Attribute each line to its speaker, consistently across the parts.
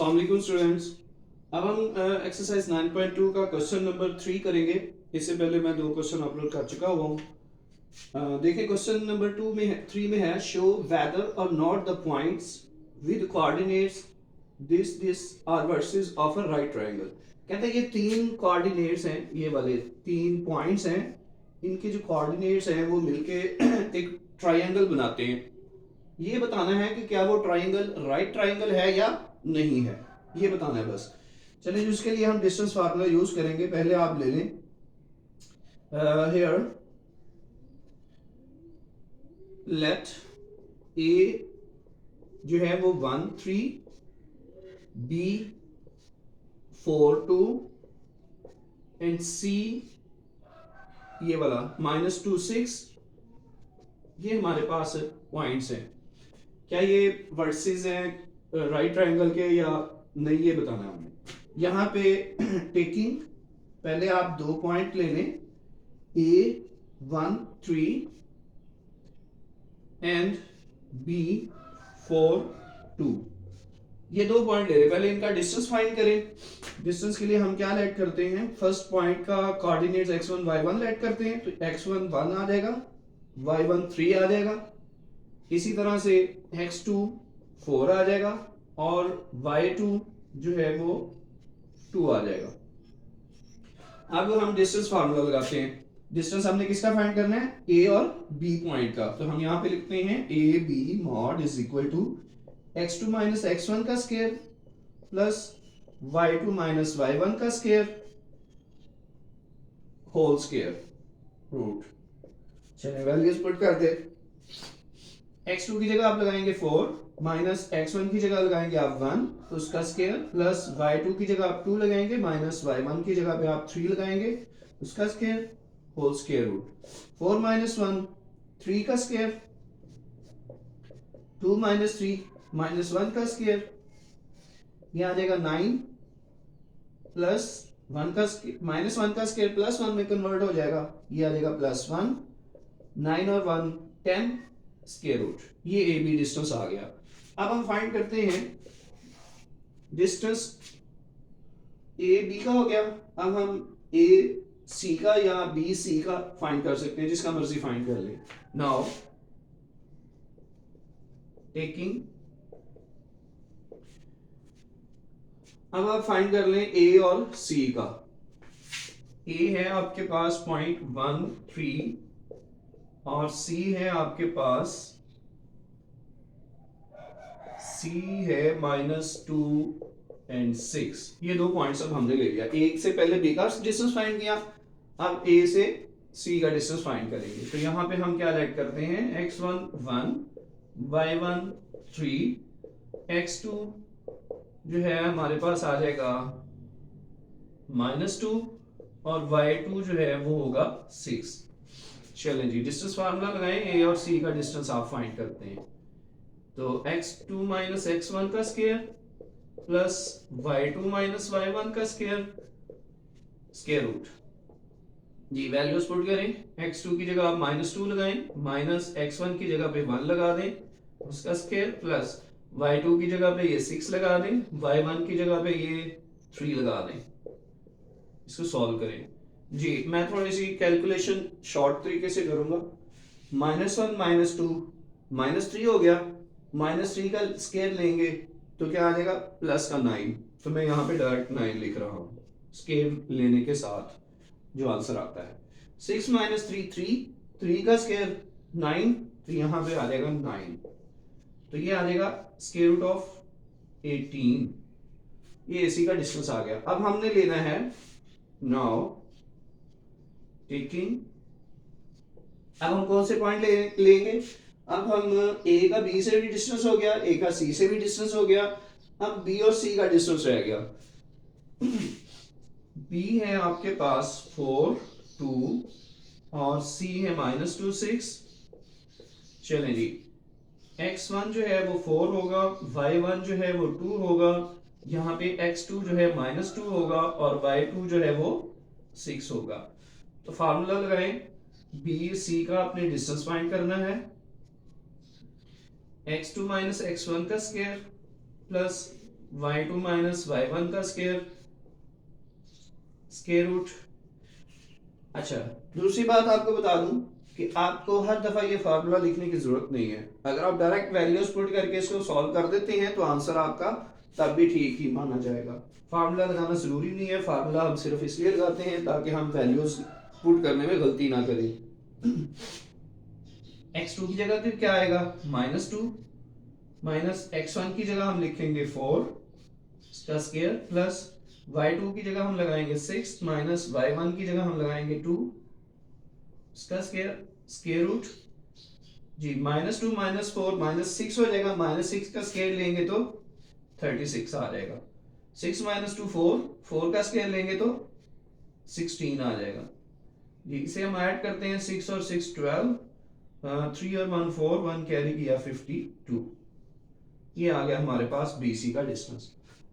Speaker 1: अस्सलाम वालेकुम स्टूडेंट्स। अब हम एक्सरसाइज 9.2 का क्वेश्चन नंबर 3 करेंगे। इससे पहले मैं 2 क्वेश्चन अपलोड कर चुका हुआ हूँ। देखिए क्वेश्चन नंबर 2 में 3 में है शो वेदर और not the points with coordinates this R versus of a right triangle. कहते हैं ये 3 कोऑर्डिनेट्स हैं, ये वाले 3 पॉइंट्स हैं, इनके जो कोऑर्डिनेट्स हैं वो मिलके एक ट्रायंगल बनाते हैं। ये बताना है कि क्या वो ट्राइंगल राइट ट्राइंगल है या नहीं है, ये बताना है बस। चलिए उसके लिए हम डिस्टेंस फार्मूला यूज करेंगे। पहले आप ले लें हियर लेट ए जो है वो 1 3, बी 4 2 एंड सी ये वाला -2 6। ये हमारे पास पॉइंट्स हैं। क्या ये वर्सेस हैं राइट ट्रायंगल के या नहीं, ये बताना है हमें। यहाँ पे टेकिंग पहले आप 2 पॉइंट ले लें, A1 3 एंड B4 2। ये 2 पॉइंट ले रहे, पहले इनका डिस्टेंस फाइंड करें। डिस्टेंस के लिए हम क्या लेट करते हैं, फर्स्ट पॉइंट का कोऑर्डिनेट्स x1 y1 लेट करते हैं, तो x1 1 आ जाएगा, y1 3 आ जाएगा। इसी तरह से x2 4 आ जाएगा और y2 जो है वो 2 आ जाएगा। अब हम डिस्टेंस फार्मूला लगाते हैं। डिस्टेंस हमने किसका फाइंड करना है, a और b पॉइंट का। तो हम यहां पे लिखते हैं a b mod is equal to x2 minus x1 का square plus y2 minus y1 का स्क्वायर होल स्क्वायर रूट। चलिए वैल्यूज पुट कर दे। x2 की जगह आप लगाएंगे 4 माइनस x1 की जगह लगाएंगे आप 1 तो उसका स्क्वायर प्लस y2 की जगह आप 2 लगाएंगे माइनस y1 की जगह पे आप 3 लगाएंगे उसका square whole square root. 4 minus 1 3 का स्क्वायर, 2 माइनस 3 माइनस 1 का स्क्वायर, ये आ जाएगा 9 प्लस 1 का माइनस 1 का स्क्वायर प्लस 1 में कन्वर्ट हो जाएगा, ये आ जाएगा प्लस 1। 9 और 1 10 स्क्वायर रूट। ये ए बी डिस्टेंस आ गया। अब हम फाइंड करते हैं डिस्टेंस ए बी का हो गया। अब हम ए सी का या बी सी का फाइंड कर सकते हैं, जिसका मर्जी फाइंड कर ले। नाउ टेकिंग, अब आप फाइंड कर लें ए और सी का। ए है आपके पास पॉइंट 1 3 और सी है आपके पास सी है -2 एंड 6। ये 2 पॉइंट्स अब हमने ले लिया। एक से पहले बी का डिस्टेंस फाइंड किया, अब ए से सी का डिस्टेंस फाइंड करेंगे। तो यहां पे हम क्या लेट करते हैं, x1 1 y1 3 x2 जो है हमारे पास आ जाएगा -2 और y2 जो है वो होगा 6। चलें जी डिस्टेंस फार्मूला लगाएं, ए और सी का डिस्टेंस आप फाइंड करते हैं। तो x2 माइनस x1 का square plus y2 minus y1 का स्क्वायर स्क्वायर रूट। जी वैल्यूज पुट करें। x2 की जगह आप -2 लगाएं, माइनस x1 की जगह पे 1 लगा दें उसका स्क्वायर प्लस y2 की जगह पे ये 6 लगा दें, y1 की जगह पे ये 3 लगा दें। इसको सॉल्व करें। जी मैं थोड़ी सी कैलकुलेशन शॉर्ट तरीके से करूंगा। -1 -2 -3 हो गया, -3 का स्क्वायर लेंगे तो क्या आ जाएगा प्लस का 9। तो मैं यहाँ पे डायरेक्ट 9 लिख रहा हूँ स्क्वायर लेने के साथ जो आंसर आता है। 6 माइनस 3 3 का स्क्वायर 9, तो यहाँ पे आ जाएगा 9। तो ये आ जाएगा स्क्वायर रूट ऑफ 18। ये एसी का डिस्टेंस आ गया। अब हमने लेना है नाउ टेकिंग, अब हम कौन से पॉइंट लेंगे। अब हम ए का बी से भी डिस्टेंस हो गया, ए का सी से भी डिस्टेंस हो गया, अब बी और सी का डिस्टेंस रह गया। बी है आपके पास 4 2 और सी है -2 6। चलें जी x1 जो है वो 4 होगा, y1 जो है वो 2 होगा, यहाँ पे x2 जो है -2 होगा और y2 जो है वो 6 होगा। तो फार्मूला लगाएं, बी सी का अपने डिस्टेंस फाइंड करना है, x2 माइनस x1 का square plus y2 minus y1 का स्केयर रूट। अच्छा, दूसरी बात आपको बता दूं कि आपको हर दफा ये फार्मूला लिखने की जरूरत नहीं है। अगर आप डायरेक्ट वैल्यूज पुट करके इसको सॉल्व कर देते हैं तो आंसर आपका तब भी ठीक ही माना जाएगा। फार्मूला लगाना जरूरी नहीं है, फार्मूला हम सिर्फ इसलिए लगाते हैं ताकि हम वैल्यूज पुट करने में गलती ना करें। x2 की जगह फिर क्या आएगा, -2 माइनस x1 की जगह हम लिखेंगे 4 इसका स्केयर, प्लस y2 की जगह हम लगाएंगे 6 माइनस y1 की जगह हम लगाएंगे 2 इसका स्केयर रूट जी। -2 -4 -6 हो जाएगा, -6 का स्केयर लेंगे तो 36 आ जाएगा। 6 -2 4, 4 का स्केयर लेंगे तो 16 आ जाएगा जी। इसे हम ऐड करते हैं, 6 और 6 12, 3 और 1 4, 1 कैरी किया 52। ये आ गया हमारे पास BC का डिस्टेंस।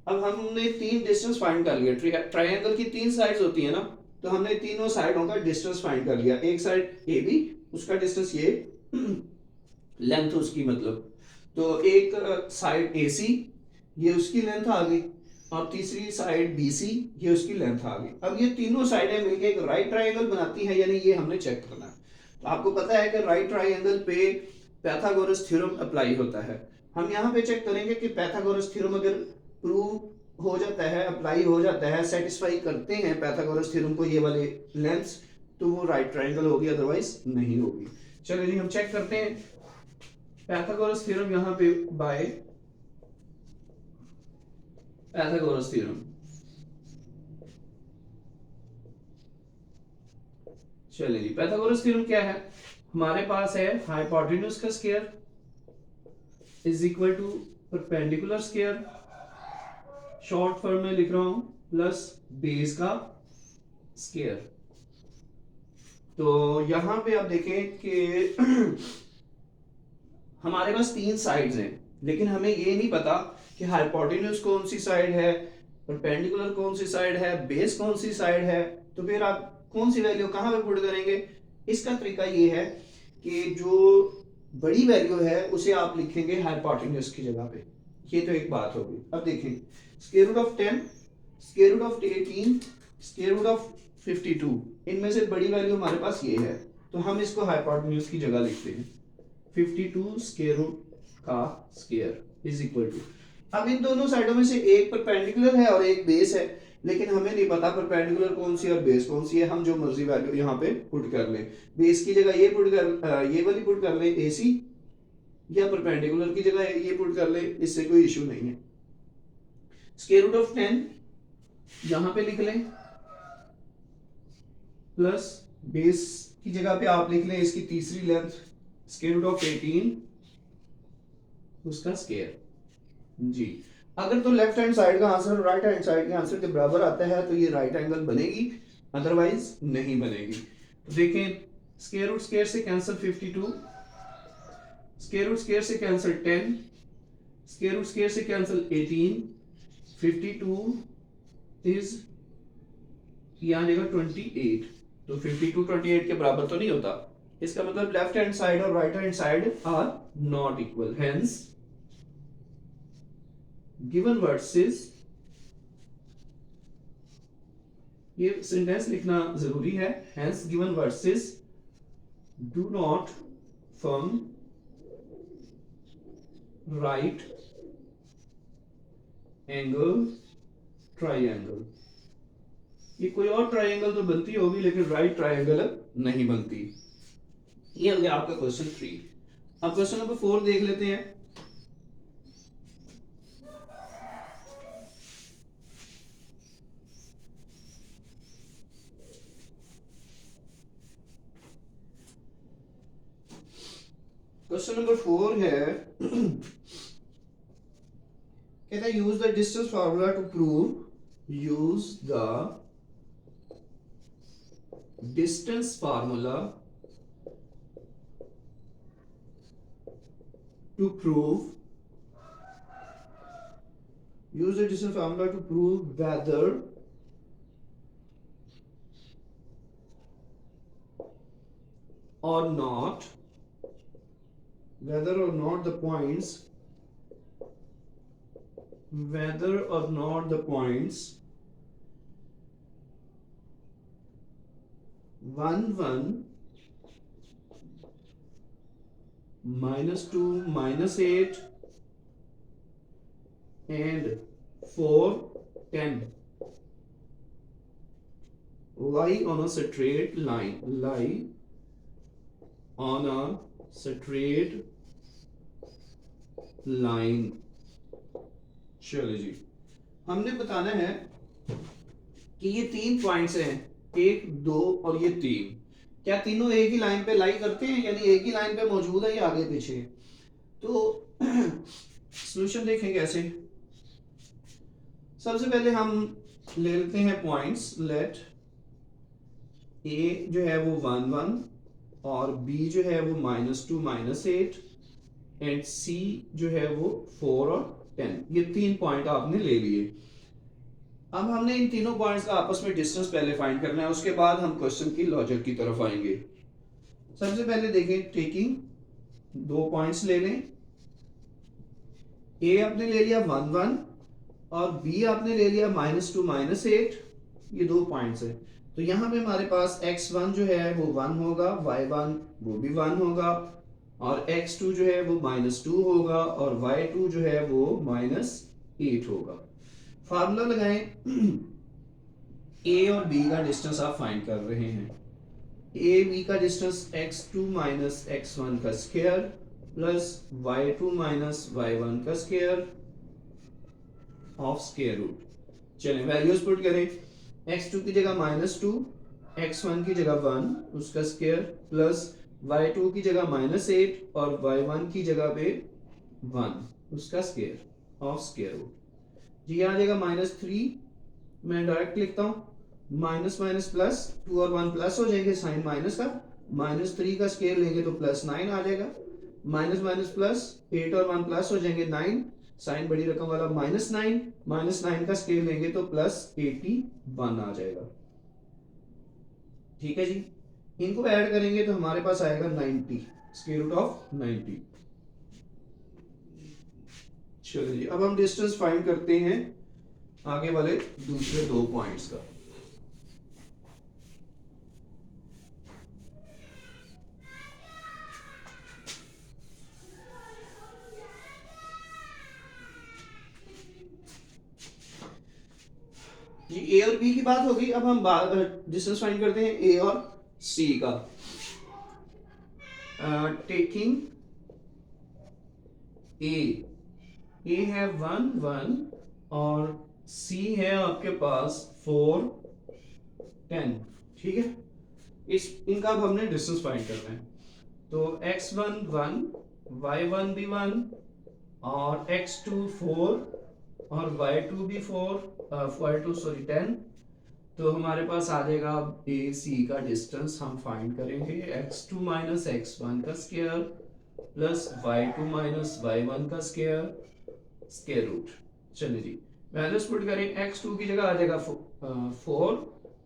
Speaker 1: अब हमने तीन डिस्टेंस फाइंड कर लिया। ट्रायंगल की तीन साइड्स होती है ना, तो हमने तीनों साइडों का डिस्टेंस फाइंड कर लिया। एक साइड AB, उसका डिस्टेंस ये लेंथ उसकी मतलब, तो एक साइड AC, ये उसकी लेंथ आ गई, और तीसरी साइड BC, ये उसकी लेंथ आ गई। अब ये तीनों साइडें मिलकर एक राइट ट्रायंगल बनाती हैं, यानी ये हमने चेक करना है। तो आपको पता है कि राइट ट्रायंगल पे पैथागोरस थ्योरम अप्लाई होता है। हम यहाँ पे चेक करेंगे कि पैथागोरस थ्योरम अगर प्रूव हो जाता है, अप्लाई हो जाता है, सेटिस्फाई करते हैं पैथागोरस थ्योरम को ये वाले लेंथ्स, तो वो राइट ट्रायंगल होगी, अदरवाइज नहीं होगी। चलो जी, हम चेक करते हैं पैथागोरस थ्योरम यहाँ पे बाय पैथागोरस थ्योरम। चलिए जी, पैथागोरस थ्योरम क्या है, हमारे पास है हाइपोटेन्यूज का square is equal to perpendicular square, short form में लिख रहा हूं, प्लस बेस का स्क्वायर। तो यहां पे आप देखें कि हमारे पास तीन साइड्स हैं, लेकिन हमें ये नहीं पता कि हाइपोटेन्यूज कौन सी साइड है, परपेंडिकुलर कौन सी साइड है, बेस कौन सी साइड है। तो फिर आप कौन सी वैल्यू कहां पे पुट करेंगे। इसका तरीका ये है कि जो बड़ी वैल्यू है उसे आप लिखेंगे हाइपोटेन्यूज की जगह पे। ये तो एक बात होगी। अब देखें, square root of 10, square root of 18, square root of 52, इनमें से बड़ी वैल्यू हमारे पास ये है, तो हम इसको हाइपोटेन्यूज की जगह लिखते हैं। 52 स्क्वायर रूट का स्क्वायर इज इक्वल टू, अब इन दोनों साइडों में से एक परपेंडिकुलर है और एक बेस है, लेकिन हमें नहीं पता परपेंडिकुलर कौन सी और बेस कौन सी है। हम जो मर्जी वैल्यू यहाँ पे पुट कर लें, बेस की जगह ये पुट कर, ये वाली पुट कर लें AC, या परपेंडिकुलर की जगह ये पुट कर लें, इससे कोई इशू नहीं है। स्क्वायर रूट ऑफ 10 यहां पे लिख लें, प्लस बेस की जगह पे आप लिख लें इसकी तीसरी लेंथ, स्क्वायर रूट ऑफ 18 उसका स्क्वायर जी। अगर तो लेफ्ट हैंड साइड का आंसर राइट हैंड साइड के आंसर के बराबर आता है तो ये राइट एंगल बनेगी, अदरवाइज नहीं बनेगी। तो देखें, स्क्वायर रूट स्क्वायर से कैंसिल 52, स्क्वायर रूट स्क्वायर से कैंसिल 10, स्क्वायर रूट स्क्वायर से कैंसिल 18, 52 इज ये आ जाएगा 28। तो 52 28 के बराबर तो नहीं होता, इसका मतलब लेफ्ट हैंड साइड और right hand side are not equal, hence given vertices, ये सेंटेंस लिखना जरूरी है, hence given vertices do not form right angle triangle. ये कोई और ट्राइंगल तो बनती होगी, लेकिन राइट ट्राइंगल नहीं बनती। ये हो गया आपका क्वेश्चन 3। अब क्वेश्चन नंबर 4 देख लेते हैं। क्वेश्चन नंबर 4 है, कहता है use the distance formula to prove, use the distance formula to prove, use the distance formula to prove whether or not the points whether or not the points 1 1 -2 -8 and 4 10 lie on a straight line, lie on a straight line। चलो जी, हमने बताना है कि ये 3 points हैं, 1 2 और ये 3, क्या तीनों एक ही लाइन पे लाई करते हैं, यानी एक ही लाइन पे मौजूद है या आगे पीछे। तो सॉल्यूशन देखें कैसे। सबसे पहले हम ले लेते हैं पॉइंट्स। लेट ए जो है वो 1 1 और बी जो है वो -2 -8 एंड सी जो है वो 4 और 10। ये 3 पॉइंट आपने ले लिए। अब हमने इन तीनों पॉइंट्स का आपस में डिस्टेंस पहले फाइंड करना है, उसके बाद हम क्वेश्चन की लॉजिक की तरफ आएंगे। सबसे पहले देखें, टेकिंग 2 पॉइंट्स ले लें। ए आपने ले लिया 1 1 और बी आपने ले लिया -2 -8। ये 2 पॉइंट्स है, तो यहाँ पे हमारे पास x1 जो है वो 1 होगा, y1 वो भी 1 होगा और x2 जो है वो -2 होगा और y2 जो है वो -8 होगा। फार्मूला लगाएं। a और b का डिस्टेंस आप फाइंड कर रहे हैं। a b का डिस्टेंस x2 x1 का स्क्वायर प्लस y2 y1 का स्क्वायर ऑफ स्क्वायर रूट। चलें वैल्यूज पुट करें। x2 की जगह -2, x1 की जगह 1 उसका स्क्वायर प्लस y2 की जगह -8 और y1 की जगह पे 1 उसका स्क्वायर ऑफ स्क्वायर रूट। जी आ जाएगा -3, मैं डायरेक्ट लिखता हूँ। माइनस माइनस प्लस, 2 और 1 प्लस हो जाएंगे, साइन माइनस का, -3 का स्केल लेंगे तो +9 आ जाएगा। माइनस माइनस प्लस, 8 और 1 प्लस हो जाएंगे 9, साइन बड़ी रकम वाला -9, -9 का स्केल लेंगे तो +81 आ जाएगा। ठीक है जी, इनको ऐड करेंगे तो हमारे पास आएगा 90, स्क्वायर रूट ऑफ 90। चलो जी, अब हम डिस्टेंस फाइंड करते हैं आगे वाले दूसरे 2 पॉइंट्स का। जी ए और बी की बात होगी, अब हम डिस्टेंस फाइंड करते हैं ए और सी का। टेकिंग ए है 1 1 और सी है आपके पास 4 10। ठीक है, इनका अब हमने डिस्टेंस फाइंड करना है। तो x1 1, y1 भी 1 और x2 4 और y2 भी 10। तो हमारे पास आ जाएगा ए सी का डिस्टेंस हम फाइंड करेंगे x2 x1 का स्क्वायर प्लस y2 y1 का स्क्वायर रूट। चलिए जी, वैल्यूज पुट करें। x2 की जगह आ जाएगा 4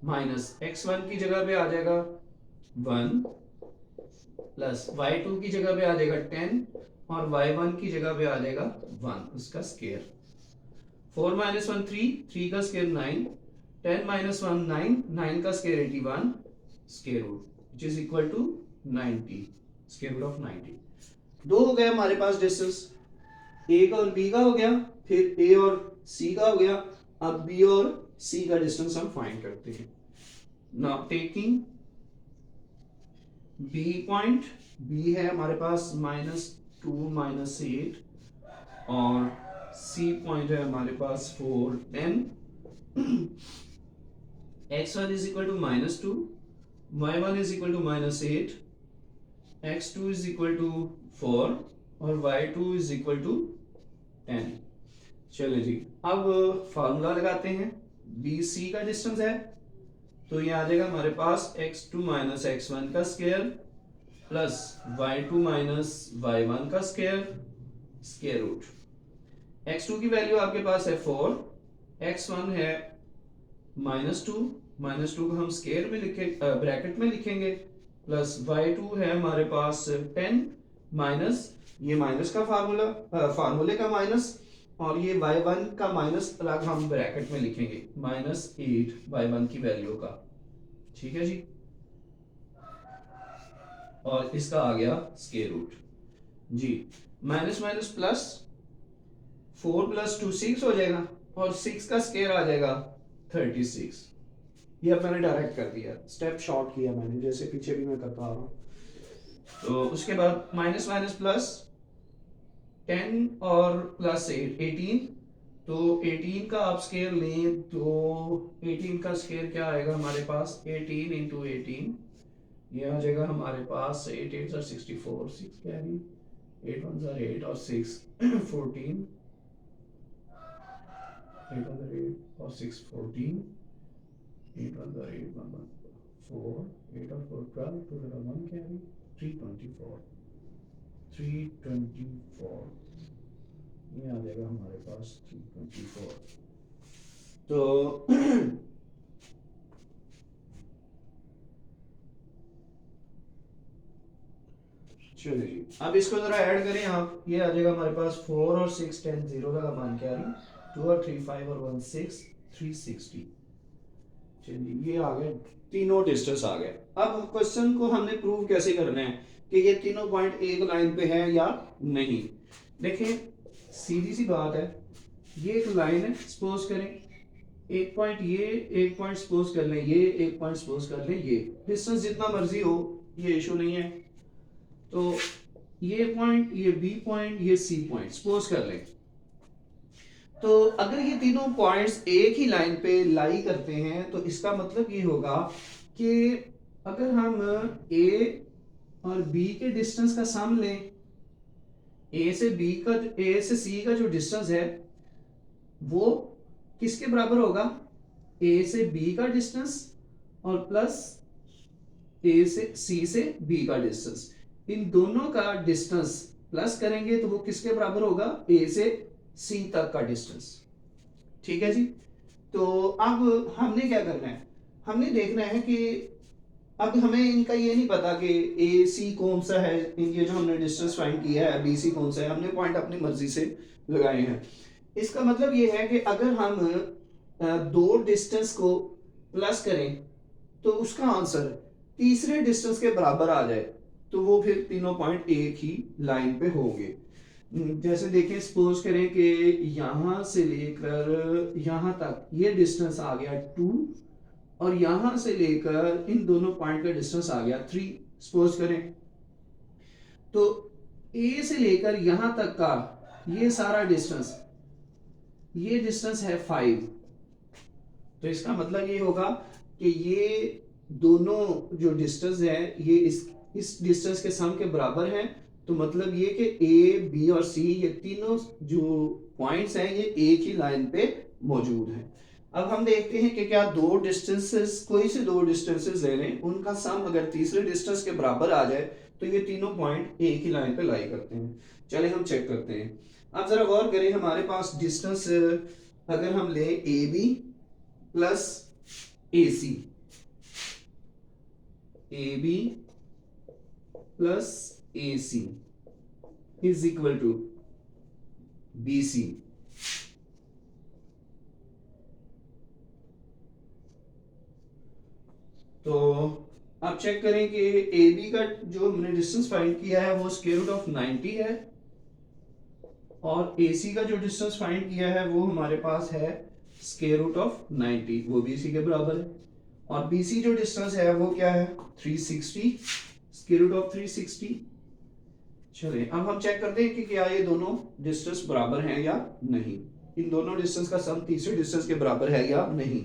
Speaker 1: माइनस x1 की जगह पे आ जाएगा 1 प्लस y2 की जगह पे आ जाएगा 10 और y1 की जगह पे आ जाएगा 1 उसका स्क्वायर। 4 माइनस 1 3 का स्क्वायर 9, 10 माइनस 1 9, 9 का square 81 square root which is equal to 90, square root of 90। 2 हो गए हमारे पास डिस्टेंस, ए का और बी का हो गया, फिर ए और सी का हो गया। अब बी और सी का डिस्टेंस हम फाइंड करते हैं। Now taking B point, B है हमारे पास -2 -8 और सी पॉइंट है हमारे पास 4 10। x1 is equal to -2, y1 is equal to -8, x2 is equal to 4 और y2 इज इक्वल टू 10। चलिए जी, अब फार्मूला लगाते हैं। बी सी का डिस्टेंस है तो ये आ जाएगा हमारे पास x2 x1 का स्क्वायर प्लस y2 y1 का स्क्वायर रूट। x2 की वैल्यू आपके पास है 4, x1 है -2 को हम स्क्वायर में लिखेंगे, ब्रैकेट में लिखेंगे, प्लस y2 है हमारे पास 10 माइनस ये माइनस का फार्मूले का माइनस और ये y1 का माइनस अलग हम ब्रैकेट में लिखेंगे, -8 y1 की वैल्यू का, ठीक है जी। और इसका आ गया स्क्वायर रूट जी। माइनस माइनस प्लस, 4 + 2 6 हो जाएगा, और 6 का स्क्वायर आ जाएगा 36। ये अब मैंने डायरेक्ट कर दिया, स्टेप शॉर्ट किया मैंने, जैसे पीछे भी मैं करता आ रहा हूँ। तो उसके बाद माइनस माइनस प्लस 10 और +8 18, तो 18 का आप स्क्वायर लें तो 18 का स्क्वायर क्या आएगा हमारे पास, 18 × 18, ये आ जाएगा हमारे पास 8 8 64, 6 कैरी, 8 1 8 और 6 14, 8 1 8 और 6 14, 8 1 8 1 1 4, 8 और 4 12, 2 1 कैरी, 324, 324, ये आ जाएगा हमारे पास 324। तो चलिए जी, अब इसको जरा ऐड करें आप, ये आ जाएगा हमारे पास 4 और 6 10 0 का मान कैरी, 2 और 3 5 और 1 6 360। चलिए ये आ गए, तीनों डिस्टेंस आ गए। अब क्वेश्चन को हमने प्रूव कैसे करना है कि ये तीनों पॉइंट एक लाइन पे है या नहीं। देखिए सीधी सी बात है, ये एक लाइन है, सपोज करें एक पॉइंट ये, एक पॉइंट सपोज कर लें ये, एक पॉइंट सपोज कर लें ये, डिस्टेंस जितना मर्जी हो, ये इशू नहीं है। तो ये पॉइंट, ये बी पॉइंट, ये सी पॉइंट सपोज कर लें। तो अगर ये तीनों पॉइंट्स एक ही लाइन पे लाई करते हैं तो इसका मतलब ये होगा कि अगर हम ए और बी के डिस्टेंस का सम लें, ए से बी का, ए से सी का जो डिस्टेंस है वो किसके बराबर होगा, ए से बी का डिस्टेंस और प्लस ए से सी से बी का डिस्टेंस, इन दोनों का डिस्टेंस प्लस करेंगे तो वो किसके बराबर होगा, ए से सी तक का डिस्टेंस, ठीक है जी। तो अब हमने क्या करना है, हमने देखना है कि अब हमें इनका ये नहीं पता कि ए सी कौन सा है, ये जो हमने डिस्टेंस फाइंड किया है, बी सी कौन सा है, हमने पॉइंट अपनी मर्जी से लगाए हैं। इसका मतलब ये है कि अगर हम दो डिस्टेंस को प्लस करें तो उसका आंसर तीसरे डिस्टेंस के बराबर आ जाए तो वो फिर तीनों पॉइंट एक ही लाइन पे होंगे। जैसे देखिए सपोज करें कि यहां से लेकर यहां तक ये डिस्टेंस आ गया 2, और यहां से लेकर इन दोनों पॉइंट का डिस्टेंस आ गया 3, सपोज करें। तो ए से लेकर यहां तक का ये सारा डिस्टेंस, ये डिस्टेंस है 5। तो इसका मतलब ये होगा कि ये दोनों जो डिस्टेंस है ये इस डिस्टेंस के सम के बराबर हैं। तो मतलब ये कि ए बी और सी ये तीनों जो पॉइंट्स हैं ये एक ही लाइन पे मौजूद हैं। अब हम देखते हैं कि क्या दो डिस्टेंसेस, कोई से दो डिस्टेंसेस ले लें, उनका सम अगर तीसरे डिस्टेंस के बराबर आ जाए तो ये तीनों पॉइंट एक ही लाइन पे लाई करते हैं। चले हम चेक करते हैं। अब जरा गौर करें, हमारे पास डिस्टेंस अगर हम ले A B plus A C, A B plus A C is equal to B C. तो आप चेक करें कि ए बी का जो हमने डिस्टेंस फाइंड किया है वो स्क्वायर रूट ऑफ 90 है, और ए सी का जो डिस्टेंस फाइंड किया है वो हमारे पास है स्क्वायर रूट ऑफ 90, वो भी इसी के बराबर है। और बी सी जो डिस्टेंस है वो क्या है, 360, स्क्वायर रूट ऑफ 360। चलिए अब हम चेक करते हैं कि क्या ये दोनों डिस्टेंस बराबर हैं या नहीं, इन दोनों डिस्टेंस का सम तीसरे डिस्टेंस के बराबर है या नहीं।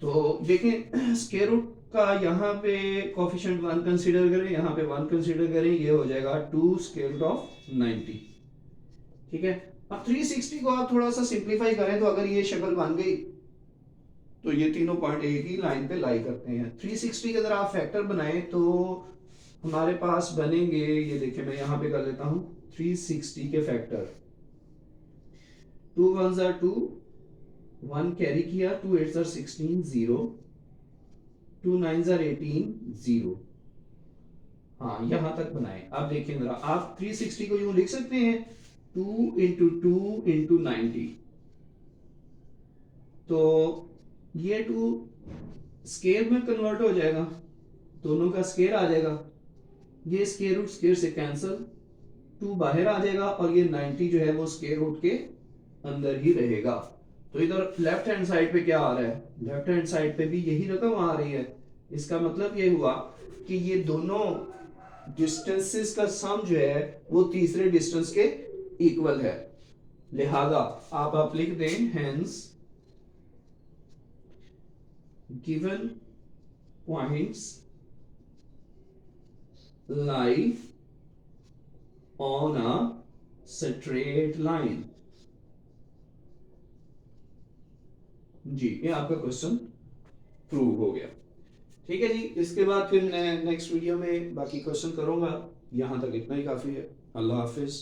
Speaker 1: तो देखें स्क्वायर रूट का यहाँ पे कोफिशिएंट 1 कंसीडर करें, यहाँ पे 1 कंसीडर करें, ये हो जाएगा 2 स्क्वायर रूट ऑफ 90, ठीक है। अब 360 को आप थोड़ा सा सिंप्लीफाई करें तो अगर ये शक्ल बन गई तो ये तीनों पॉइंट एक ही लाइन पे लाई करते हैं। 360 के अगर आप फैक्टर बनाएं तो हमारे पास बनेंगे, ये देखिए मैं यहाँ पे कर लेता हूँ 360 के फैक्टर, 2 1s are 2, 1 कैरी किया, 2 8s are 16 0, 2 9s are 18 0। हाँ यहाँ तक बनाए। अब देखिए जरा, आप 360 को यूं लिख सकते हैं 2 इंटू 2 इंटू 90, तो ये 2 स्केयर में कन्वर्ट हो जाएगा, दोनों का स्केयर आ जाएगा, ये स्केयर रूट स्केयर से कैंसिल, 2 बाहर आ जाएगा और ये 90 जो है वो स्केयर रूट के अंदर ही रहेगा। तो इधर लेफ्ट हैंड साइड पे क्या आ रहा है, लेफ्ट हैंड साइड पे भी यही रकम आ रही है। इसका मतलब ये हुआ कि ये दोनों डिस्टेंसेस का सम जो है वो तीसरे डिस्टेंस के इक्वल है। लिहाजा आप लिख दें hence given points lie on a straight line। जी, ये आपका क्वेश्चन प्रूव हो गया। ठीक है जी, इसके बाद फिर मैं नेक्स्ट वीडियो में बाकी क्वेश्चन करूंगा। यहां तक इतना ही काफी है। अल्लाह हाफिज।